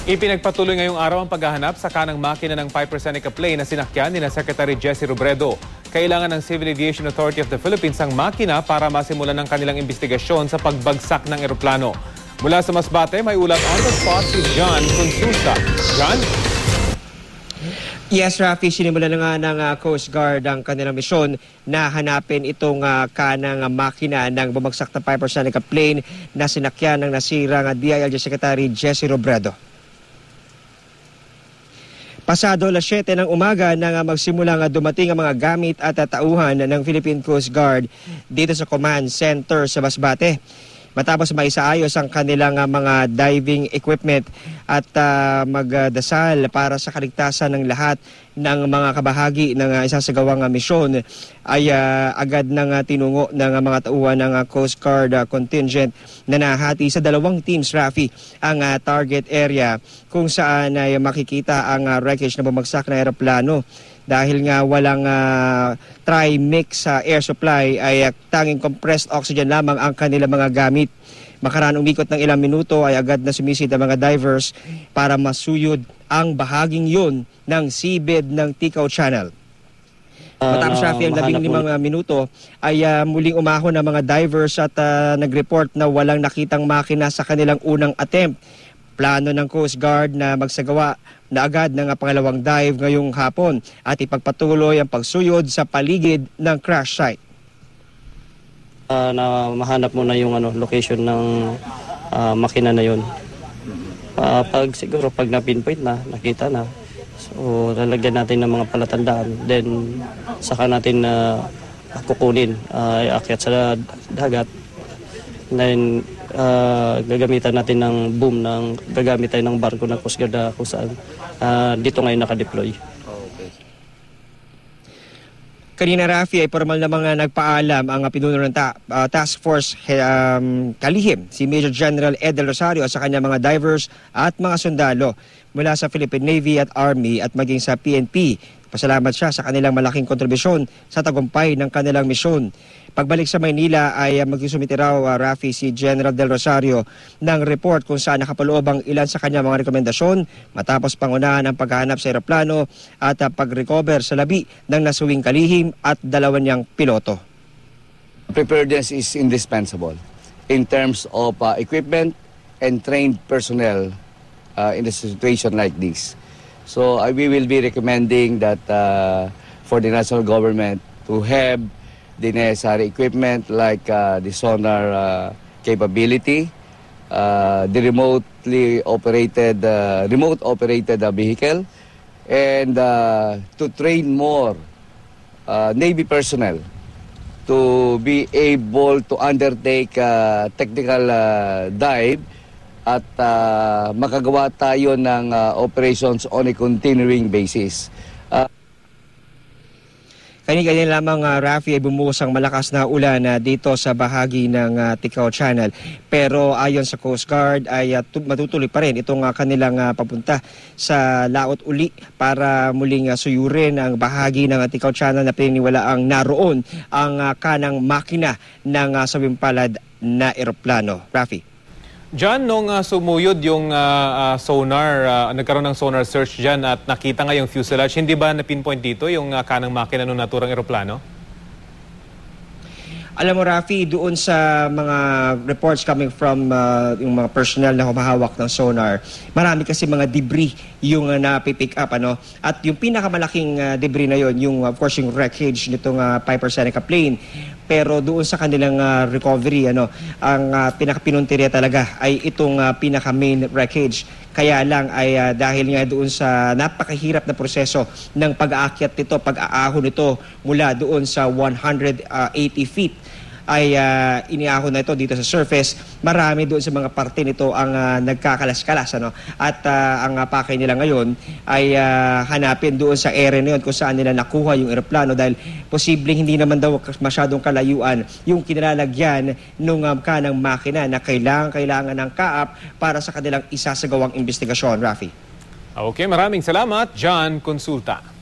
Ipinagpatuloy ngayong araw ang paghahanap sa kanang makina ng Piper Seneca plane na sinakyan ni Secretary Jessie Robredo. Kailangan ng Civil Aviation Authority of the Philippines ang makina para masimulan ng kanilang investigasyon sa pagbagsak ng eroplano. Mula sa Masbate, may ulat on the spot si John Consulta. John? Yes, Rafi, sinimulan na nga ng Coast Guard ang kanilang misyon na hanapin itong kanang makina ng bumagsak na Piper Seneca plane na sinakyan ng nasirang DILG Secretary Jessie Robredo. Pasado alas 7 ng umaga nang magsimulang dumating ang mga gamit at tauhan ng Philippine Coast Guard dito sa Command Center sa Masbate. Matapos maisaayos ang kanilang mga diving equipment at magdasal para sa kaligtasan ng lahat ng mga kabahagi ng isasagawang misyon ay agad nang tinungo ng mga tauhan ng Coast Guard contingent na nahati sa dalawang teams, Rafi, ang target area kung saan ay makikita ang wreckage na bumagsak na eroplano. Dahil nga walang trimix air supply ay tanging compressed oxygen lamang ang kanilang mga gamit. Makaraan umikot ng ilang minuto ay agad na sumisid ang mga divers para masuyod ang bahaging yun ng seabed ng Ticao Channel. Matapos Rafi ang 15 minuto ay muling umahon ng mga divers at nag-report na walang nakitang makina sa kanilang unang attempt. Plano ng Coast Guard na magsagawa na agad ng pangalawang dive ngayong hapon at ipagpatuloy ang pagsuyod sa paligid ng crash site. Na mahanap mo na yung location ng makina na yun. Siguro pag na-pinpoint na, nakita na, so lalagyan natin ng mga palatandaan. Then saka natin kukunin, iakyat sa dagat. Then gagamitan natin ng boom, gagamit tayo ng barko ng Coast Guard kung saan dito ngayon nakadeploy. Okay. Kanina, Rafi, ay formal na mga nagpaalam ang pinuno ng Task Force Kalihim, si Major General Edel Rosario at sa kanyang mga divers at mga sundalo mula sa Philippine Navy at Army at maging sa PNP. Pasalamat siya sa kanilang malaking kontribusyon sa tagumpay ng kanilang misyon. Pagbalik sa Maynila ay magsusumite raw, Rafi, si General Del Rosario ng report kung saan nakapaloob ang ilan sa kanyang mga rekomendasyon matapos pangunahan ang paghahanap sa eroplano at pag-recover sa labi ng nasuwing kalihim at dalawa niyang piloto. Preparedness is indispensable in terms of equipment and trained personnel in a situation like this. So we will be recommending that for the national government to have the necessary equipment like the sonar capability, the remote operated vehicle, and to train more Navy personnel to be able to undertake technical dive at makagawa tayo ng operations on a continuing basis. Kani-kani lamang, Rafi, ay bumuhos ang malakas na ulan dito sa bahagi ng Ticao Channel. Pero ayon sa Coast Guard ay matutuloy pa rin itong kanilang papunta sa laot uli para muling suyurin ang bahagi ng Ticao Channel na pininiwalaang naroon ang kanang makina ng sawimpalad na eroplano. Rafi. John, nung sumuyod yung sonar, nagkaroon ng sonar search dyan at nakita nga yung fuselage, hindi ba na-pinpoint dito yung kanang makina ng naturang eroplano? Alam mo, Rafi, doon sa mga reports coming from yung mga personnel na humahawak ng sonar, marami kasi mga debris yung napipick up. At yung pinakamalaking debris na yon, yung of course yung wreckage nitong Piper Seneca plane. Pero doon sa kanilang recovery, ang pinakapinuntirya talaga ay itong pinaka-main wreckage. Kaya lang ay dahil nga doon sa napakahirap na proseso ng pag-aakyat nito, pag-aahon nito mula doon sa 180 feet, ay iniahon na ito dito sa surface. Marami doon sa mga parte nito ang nagkakalas-kalas. At ang pakay nila ngayon ay hanapin doon sa area na yun kung saan nila nakuha yung eroplano dahil posibleng hindi naman daw masyadong kalayuan yung kinalalagyan ng kanang makina na kailangan ng kaap para sa kanilang isasagawang investigasyon, Rafi. Okay, maraming salamat, John Consulta.